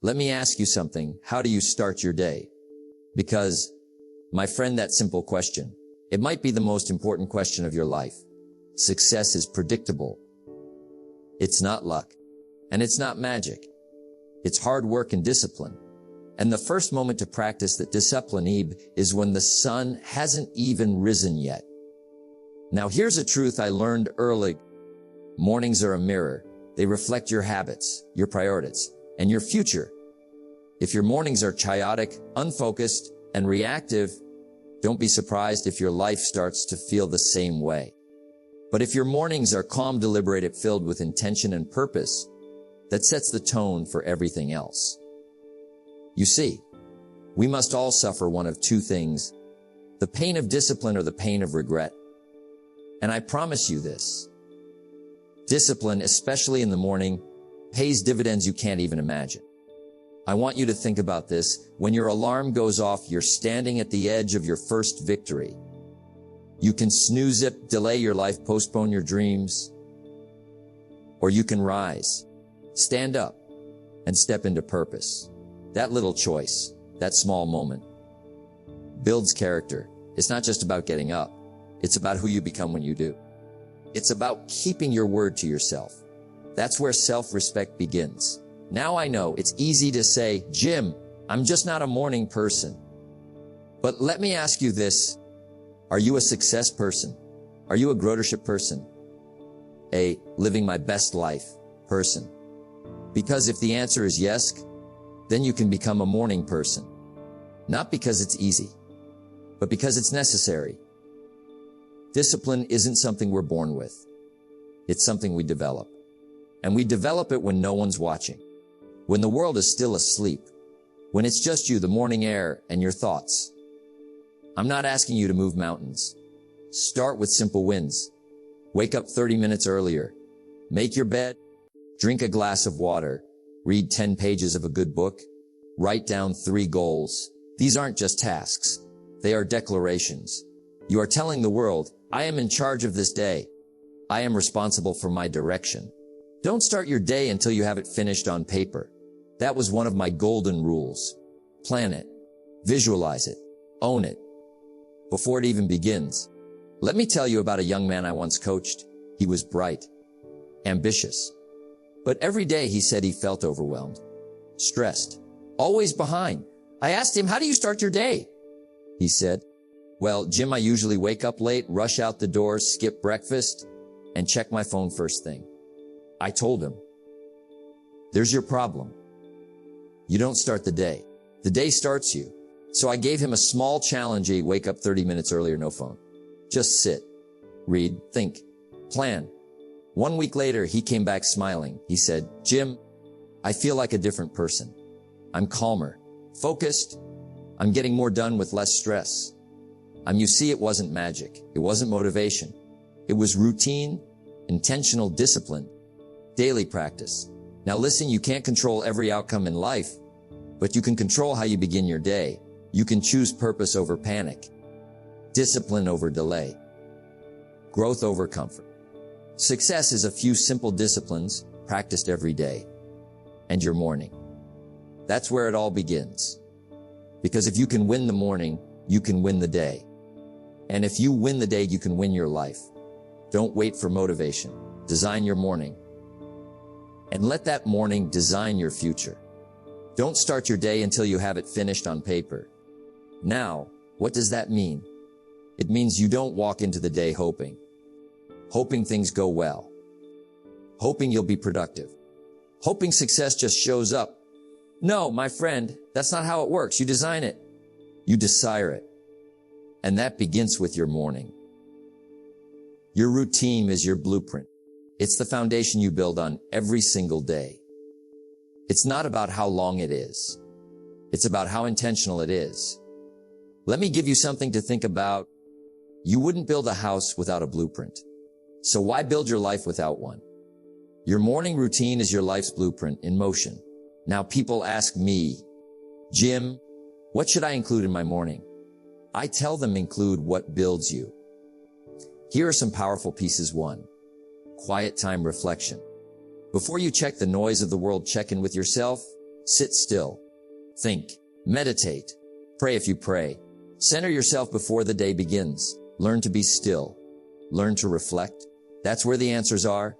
Let me ask you something. How do you start your day? Because, my friend, that simple question, it might be the most important question of your life. Success is predictable. It's not luck. And it's not magic. It's hard work and discipline. And the first moment to practice that discipline is when the sun hasn't even risen yet. Now here's a truth I learned early. Mornings are a mirror. They reflect your habits, your priorities, and your future. If your mornings are chaotic, unfocused, and reactive, don't be surprised if your life starts to feel the same way. But if your mornings are calm, deliberated, filled with intention and purpose, that sets the tone for everything else. You see, we must all suffer one of two things, the pain of discipline or the pain of regret. And I promise you this, discipline, especially in the morning, pays dividends you can't even imagine. I want you to think about this. When your alarm goes off, you're standing at the edge of your first victory. You can snooze it, delay your life, postpone your dreams, or you can rise, stand up, and step into purpose. That little choice, that small moment, builds character. It's not just about getting up. It's about who you become when you do. It's about keeping your word to yourself. That's where self-respect begins. Now I know it's easy to say, Jim, I'm just not a morning person. But let me ask you this. Are you a success person? Are you a growth person? A living my best life person? Because if the answer is yes, then you can become a morning person. Not because it's easy, but because it's necessary. Discipline isn't something we're born with. It's something we develop. And we develop it when no one's watching. When the world is still asleep. When it's just you, the morning air, and your thoughts. I'm not asking you to move mountains. Start with simple wins. Wake up 30 minutes earlier. Make your bed. Drink a glass of water. Read 10 pages of a good book. Write down 3 goals. These aren't just tasks. They are declarations. You are telling the world, I am in charge of this day. I am responsible for my direction. Don't start your day until you have it finished on paper. That was one of my golden rules. Plan it. Visualize it. Own it. Before it even begins. Let me tell you about a young man I once coached. He was bright, ambitious, but every day he said he felt overwhelmed, stressed, always behind. I asked him, how do you start your day? He said, well, Jim, I usually wake up late, rush out the door, skip breakfast, and check my phone first thing. I told him, there's your problem. You don't start the day. The day starts you. So I gave him a small challenge. Wake up 30 minutes earlier, no phone. Just sit, read, think, plan. 1 week later, he came back smiling. He said, Jim, I feel like a different person. I'm calmer, focused. I'm getting more done with less stress. You see, it wasn't magic. It wasn't motivation. It was routine, intentional discipline, daily practice. Now listen, you can't control every outcome in life, but you can control how you begin your day. You can choose purpose over panic, discipline over delay, growth over comfort. Success is a few simple disciplines practiced every day. And your morning. That's where it all begins. Because if you can win the morning, you can win the day. And if you win the day, you can win your life. Don't wait for motivation. Design your morning. And let that morning design your future. Don't start your day until you have it finished on paper. Now, what does that mean? It means you don't walk into the day hoping things go well, hoping you'll be productive, hoping success just shows up. No, my friend, that's not how it works. You design it. You desire it. And that begins with your morning. Your routine is your blueprint. It's the foundation you build on every single day. It's not about how long it is. It's about how intentional it is. Let me give you something to think about. You wouldn't build a house without a blueprint. So why build your life without one? Your morning routine is your life's blueprint in motion. Now people ask me, Jim, what should I include in my morning? I tell them include what builds you. Here are some powerful pieces. 1. Quiet time reflection. Before you check the noise of the world, check in with yourself. Sit still. Think. Meditate. Pray if you pray. Center yourself before the day begins. Learn to be still. Learn to reflect. That's where the answers are.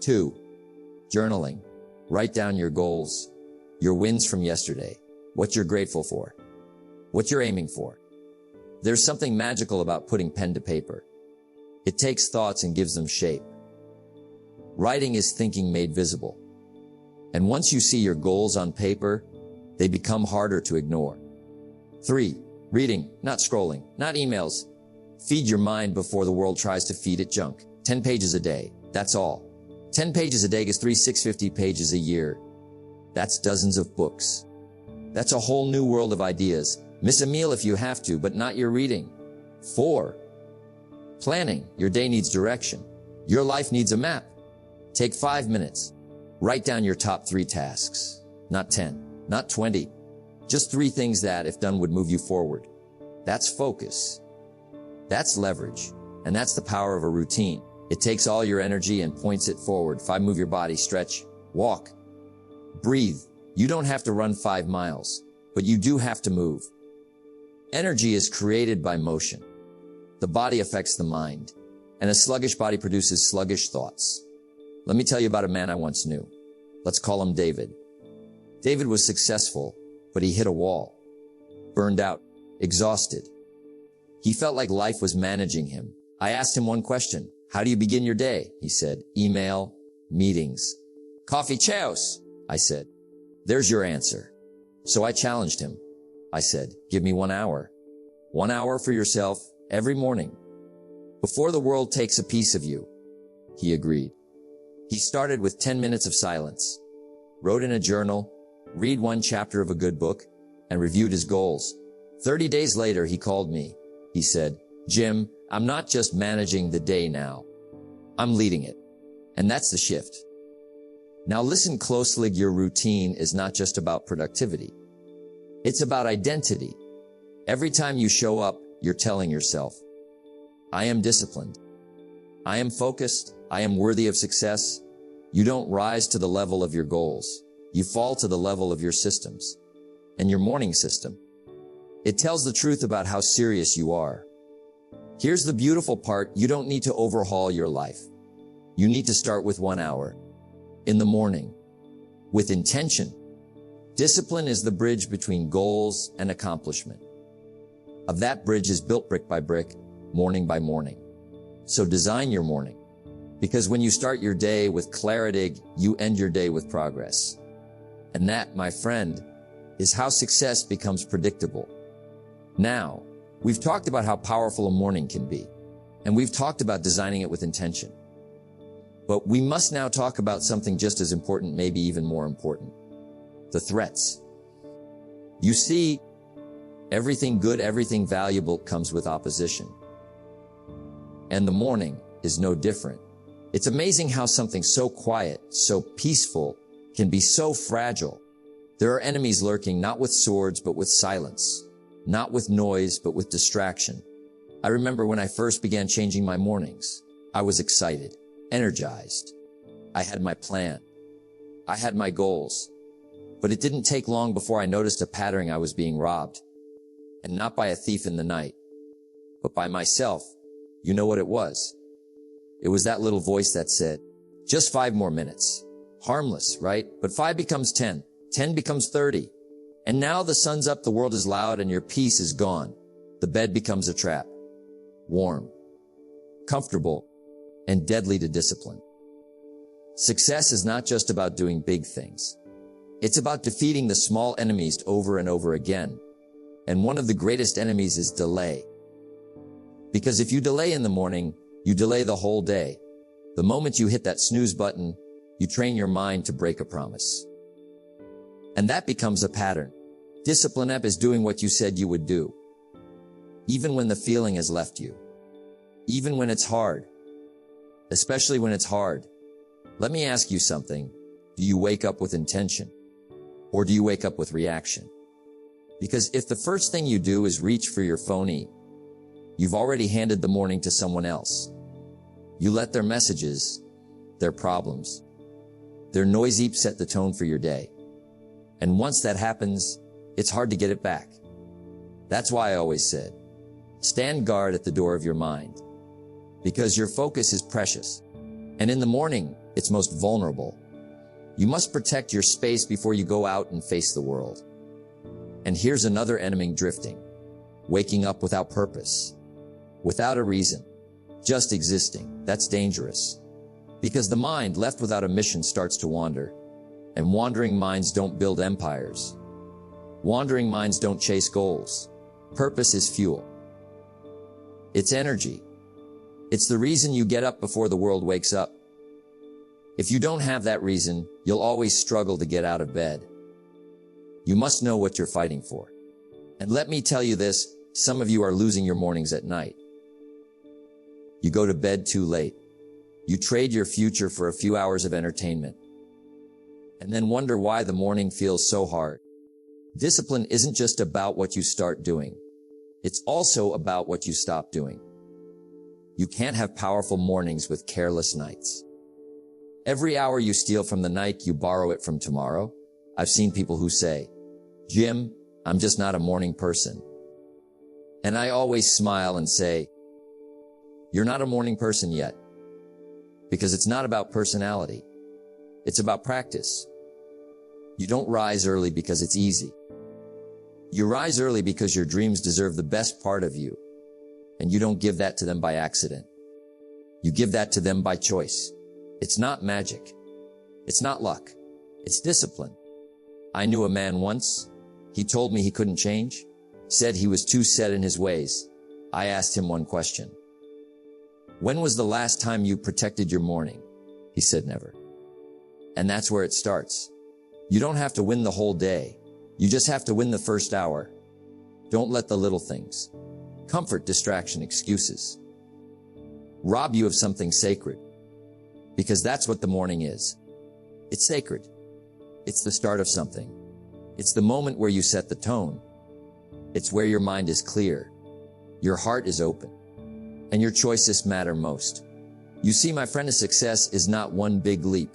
2. Journaling. Write down your goals, your wins from yesterday, what you're grateful for, what you're aiming for. There's something magical about putting pen to paper. It takes thoughts and gives them shape. Writing is thinking made visible. And once you see your goals on paper, they become harder to ignore. 3. Reading, not scrolling, not emails. Feed your mind before the world tries to feed it junk. 10 pages a day, that's all. 10 pages a day is 650 pages a year. That's dozens of books. That's a whole new world of ideas. Miss a meal if you have to, but not your reading. 4. Planning. Your day needs direction. Your life needs a map. Take 5 minutes. Write down your top 3 tasks. Not 10, not 20. Just 3 things that, if done, would move you forward. That's focus. That's leverage. And that's the power of a routine. It takes all your energy and points it forward. 5. Move your body, stretch, walk, breathe. You don't have to run 5 miles, but you do have to move. Energy is created by motion. The body affects the mind, and a sluggish body produces sluggish thoughts. Let me tell you about a man I once knew. Let's call him David. David was successful, but he hit a wall. Burned out, exhausted. He felt like life was managing him. I asked him one question. How do you begin your day? He said, email, meetings, coffee, chaos. I said, there's your answer. So I challenged him. I said, give me 1 hour. 1 hour for yourself every morning. Before the world takes a piece of you. He agreed. He started with 10 minutes of silence, wrote in a journal, read 1 chapter of a good book, and reviewed his goals. 30 days later, he called me. He said, Jim, I'm not just managing the day now. I'm leading it. And that's the shift. Now listen closely. Your routine is not just about productivity. It's about identity. Every time you show up, you're telling yourself, I am disciplined. I am focused. I am worthy of success. You don't rise to the level of your goals. You fall to the level of your systems and your morning system. It tells the truth about how serious you are. Here's the beautiful part. You don't need to overhaul your life. You need to start with 1 hour in the morning with intention. Discipline is the bridge between goals and accomplishment. Of that bridge is built brick by brick, morning by morning. So design your morning, because when you start your day with clarity, you end your day with progress. And that, my friend, is how success becomes predictable. Now, we've talked about how powerful a morning can be, and we've talked about designing it with intention. But we must now talk about something just as important, maybe even more important. The threats. You see, everything good, everything valuable comes with opposition. And the morning is no different. It's amazing how something so quiet, so peaceful, can be so fragile. There are enemies lurking, not with swords, but with silence. Not with noise, but with distraction. I remember when I first began changing my mornings. I was excited, energized. I had my plan. I had my goals. But it didn't take long before I noticed a pattern. I was being robbed. And not by a thief in the night, but by myself. You know what it was? It was that little voice that said, just 5 more minutes. Harmless, right? But 5 becomes 10. 10 becomes 30. And now the sun's up, the world is loud, and your peace is gone. The bed becomes a trap. Warm, comfortable, and deadly to discipline. Success is not just about doing big things. It's about defeating the small enemies over and over again. And one of the greatest enemies is delay. Because if you delay in the morning, you delay the whole day. The moment you hit that snooze button, you train your mind to break a promise. And that becomes a pattern. Discipline up is doing what you said you would do. Even when the feeling has left you. Even when it's hard. Especially when it's hard. Let me ask you something. Do you wake up with intention? Or do you wake up with reaction? Because if the first thing you do is reach for your phone, you've already handed the morning to someone else. You let their messages, their problems, They're noisy, set the tone for your day. And once that happens, it's hard to get it back. That's why I always said, stand guard at the door of your mind, because your focus is precious. And in the morning, it's most vulnerable. You must protect your space before you go out and face the world. And here's another enemy: drifting. Waking up without purpose, without a reason, just existing. That's dangerous. Because the mind left without a mission starts to wander. And wandering minds don't build empires. Wandering minds don't chase goals. Purpose is fuel. It's energy. It's the reason you get up before the world wakes up. If you don't have that reason, you'll always struggle to get out of bed. You must know what you're fighting for. And let me tell you this, some of you are losing your mornings at night. You go to bed too late. You trade your future for a few hours of entertainment. And then wonder why the morning feels so hard. Discipline isn't just about what you start doing. It's also about what you stop doing. You can't have powerful mornings with careless nights. Every hour you steal from the night, you borrow it from tomorrow. I've seen people who say, Jim, I'm just not a morning person. And I always smile and say, you're not a morning person yet. Because it's not about personality. It's about practice. You don't rise early because it's easy. You rise early because your dreams deserve the best part of you. And you don't give that to them by accident. You give that to them by choice. It's not magic. It's not luck. It's discipline. I knew a man once. He told me he couldn't change. Said he was too set in his ways. I asked him one question. When was the last time you protected your morning? He said never. And that's where it starts. You don't have to win the whole day. You just have to win the first hour. Don't let the little things, comfort, distraction, excuses, rob you of something sacred. Because that's what the morning is. It's sacred. It's the start of something. It's the moment where you set the tone. It's where your mind is clear. Your heart is open. And your choices matter most. You see, my friend, a success is not one big leap.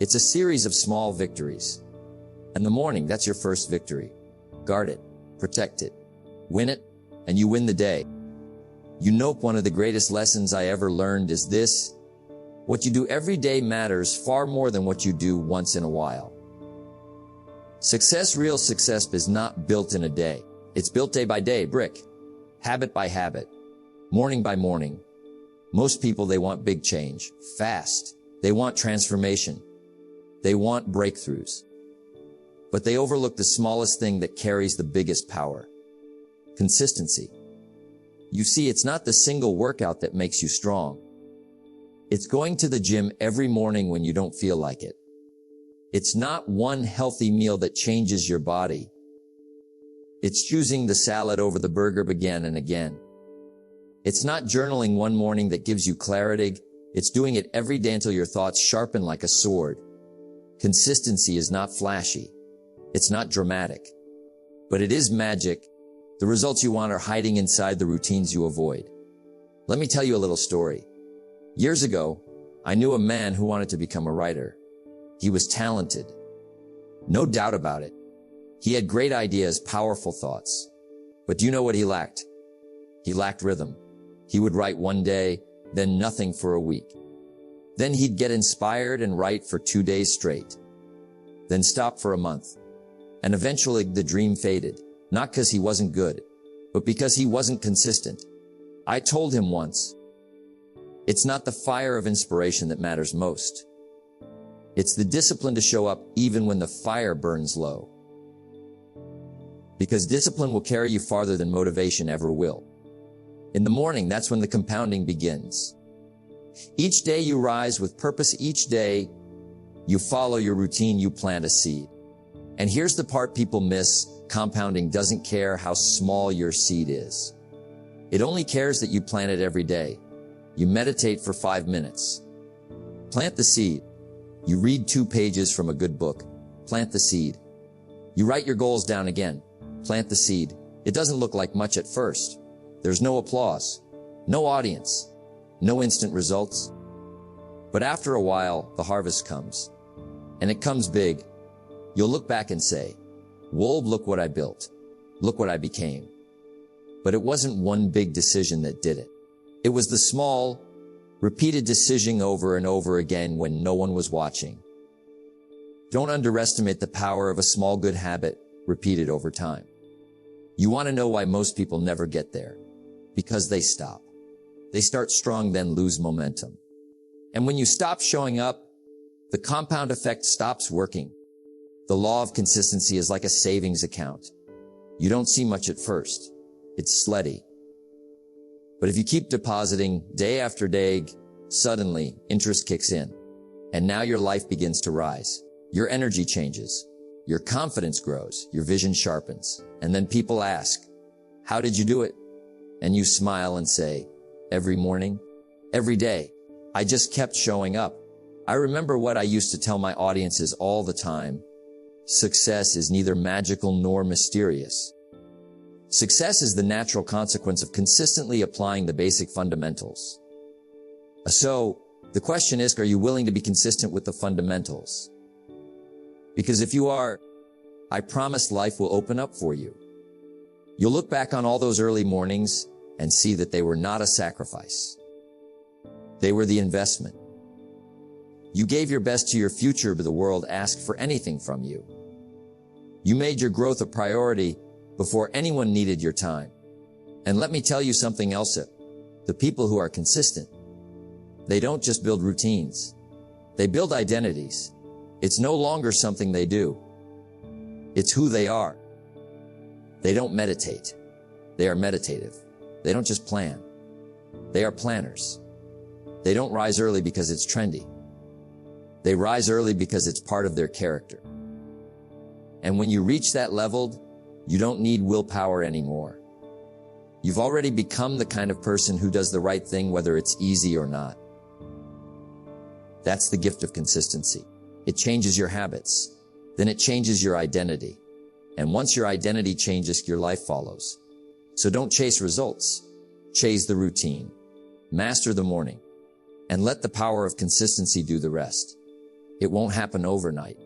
It's a series of small victories. And the morning, that's your first victory. Guard it, protect it, win it, and you win the day. You know, one of the greatest lessons I ever learned is this: what you do every day matters far more than what you do once in a while. Success, real success, is not built in a day. It's built day by day, brick, habit by habit, morning by morning. Most people, they want big change, fast. They want transformation. They want breakthroughs. But they overlook the smallest thing that carries the biggest power: consistency. You see, it's not the single workout that makes you strong. It's going to the gym every morning when you don't feel like it. It's not one healthy meal that changes your body. It's choosing the salad over the burger again and again. It's not journaling one morning that gives you clarity. It's doing it every day until your thoughts sharpen like a sword. Consistency is not flashy. It's not dramatic. But it is magic. The results you want are hiding inside the routines you avoid. Let me tell you a little story. Years ago, I knew a man who wanted to become a writer. He was talented. No doubt about it. He had great ideas, powerful thoughts. But do you know what he lacked? He lacked rhythm. He would write one day, then nothing for a week. Then he'd get inspired and write for 2 days straight. Then stop for a month. And eventually the dream faded. Not because he wasn't good, but because he wasn't consistent. I told him once, it's not the fire of inspiration that matters most. It's the discipline to show up even when the fire burns low. Because discipline will carry you farther than motivation ever will. In the morning, that's when the compounding begins. Each day you rise with purpose. Each day you follow your routine, you plant a seed. And here's the part people miss. Compounding doesn't care how small your seed is. It only cares that you plant it every day. You meditate for 5 minutes. Plant the seed. You read 2 pages from a good book. Plant the seed. You write your goals down again. Plant the seed. It doesn't look like much at first. There's no applause, no audience, no instant results. But after a while, the harvest comes. and it comes big, you'll look back and say, "Whoa, look what I built. Look what I became." But it wasn't one big decision that did it. It was the small, repeated decision over and over again when no one was watching. Don't underestimate the power of a small good habit repeated over time. You want to know why most people never get there? Because they stop. They start strong, then lose momentum. And when you stop showing up, the compound effect stops working. The law of consistency is like a savings account. You don't see much at first. It's steady. But if you keep depositing day after day, suddenly interest kicks in. And now your life begins to rise. Your energy changes. Your confidence grows. Your vision sharpens. And then people ask, "How did you do it?" And you smile and say, "Every morning, every day, I just kept showing up." I remember what I used to tell my audiences all the time. Success is neither magical nor mysterious. Success is the natural consequence of consistently applying the basic fundamentals. So, the question is, are you willing to be consistent with the fundamentals? Because if you are, I promise life will open up for you. You'll look back on all those early mornings and see that they were not a sacrifice. They were the investment. You gave your best to your future, but the world asked for anything from you. You made your growth a priority before anyone needed your time. And let me tell you something else. The people who are consistent, they don't just build routines. They build identities. It's no longer something they do. It's who they are. They don't meditate. They are meditative. They don't just plan. They are planners. They don't rise early because it's trendy. They rise early because it's part of their character. And when you reach that level, you don't need willpower anymore. You've already become the kind of person who does the right thing whether it's easy or not. That's the gift of consistency. It changes your habits. Then it changes your identity. And once your identity changes, your life follows. So don't chase results. Chase the routine. Master the morning. And let the power of consistency do the rest. It won't happen overnight.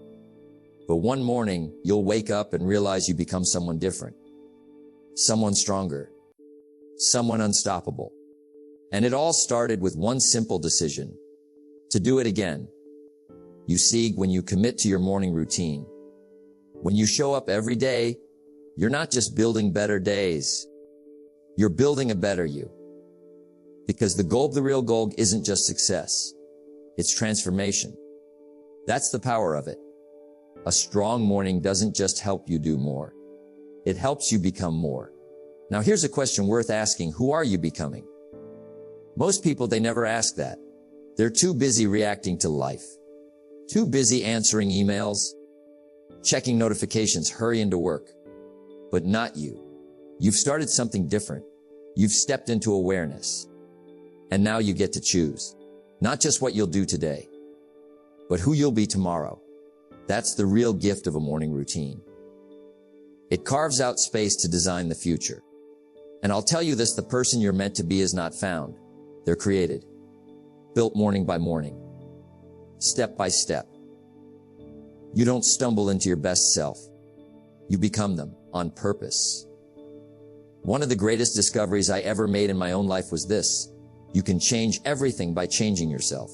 But one morning, you'll wake up and realize you become someone different. Someone stronger. Someone unstoppable. And it all started with one simple decision. To do it again. You see, when you commit to your morning routine, when you show up every day, you're not just building better days. You're building a better you. Because the real goal isn't just success. It's transformation. That's the power of it. A strong morning doesn't just help you do more. It helps you become more. Now here's a question worth asking. Who are you becoming? Most people, they never ask that. They're too busy reacting to life. Too busy answering emails, checking notifications, hurrying to work. But not you. You've started something different. You've stepped into awareness. And now you get to choose. Not just what you'll do today, but who you'll be tomorrow. That's the real gift of a morning routine. It carves out space to design the future. And I'll tell you this, the person you're meant to be is not found. They're created. Built morning by morning. Step by step. You don't stumble into your best self. You become them on purpose. One of the greatest discoveries I ever made in my own life was this. You can change everything by changing yourself.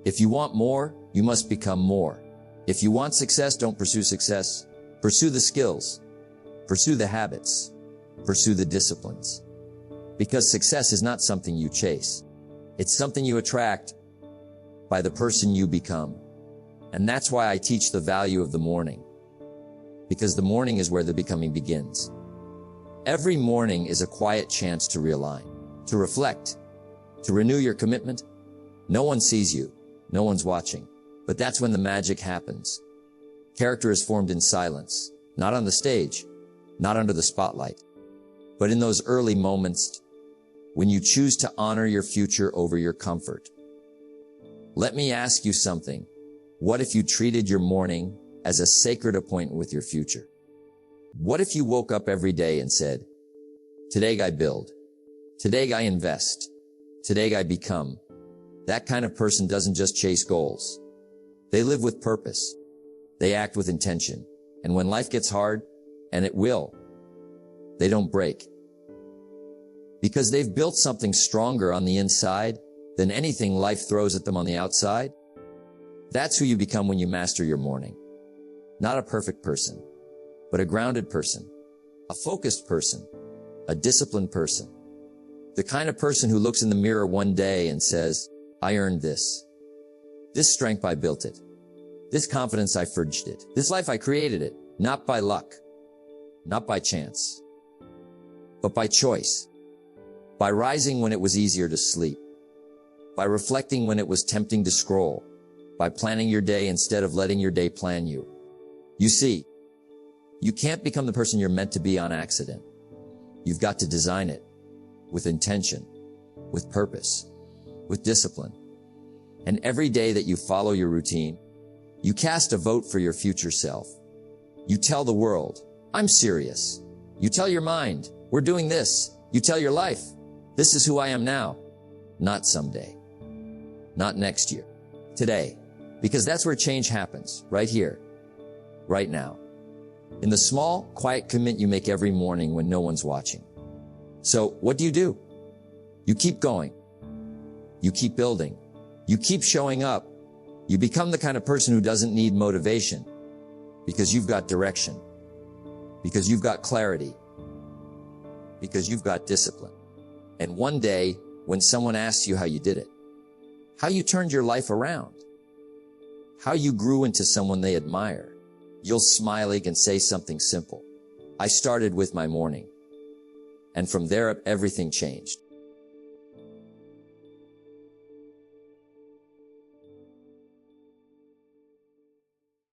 If you want more, you must become more. If you want success, don't pursue success. Pursue the skills. Pursue the habits. Pursue the disciplines. Because success is not something you chase. It's something you attract by the person you become. And that's why I teach the value of the morning. Because the morning is where the becoming begins. Every morning is a quiet chance to realign, to reflect, to renew your commitment. No one sees you. No one's watching. But that's when the magic happens. Character is formed in silence, not on the stage, not under the spotlight, but in those early moments when you choose to honor your future over your comfort. Let me ask you something. What if you treated your morning as a sacred appointment with your future? What if you woke up every day and said, "Today I build. Today I invest. Today I become." That kind of person doesn't just chase goals. They live with purpose. They act with intention. And when life gets hard, and it will, they don't break. Because they've built something stronger on the inside than anything life throws at them on the outside. That's who you become when you master your morning. Not a perfect person, but a grounded person, a focused person, a disciplined person. The kind of person who looks in the mirror one day and says, I earned this. This strength, I built it. This confidence, I forged it. This life, I created it. Not by luck, not by chance, but by choice. By rising when it was easier to sleep. By reflecting when it was tempting to scroll. By planning your day instead of letting your day plan you. You see, you can't become the person you're meant to be on accident. You've got to design it with intention, with purpose, with discipline. And every day that you follow your routine, you cast a vote for your future self. You tell the world, I'm serious. You tell your mind, we're doing this. You tell your life, this is who I am now. Not someday. Not next year. Today. Because that's where change happens. Right here. Right now. In the small, quiet commit you make every morning when no one's watching. So, what do? You keep going. You keep building. You keep showing up. You become the kind of person who doesn't need motivation. Because you've got direction. Because you've got clarity. Because you've got discipline. And one day, when someone asks you how you did it, how you turned your life around, how you grew into someone they admire, you'll smiling and say something simple. I started with my morning. And from there, everything changed.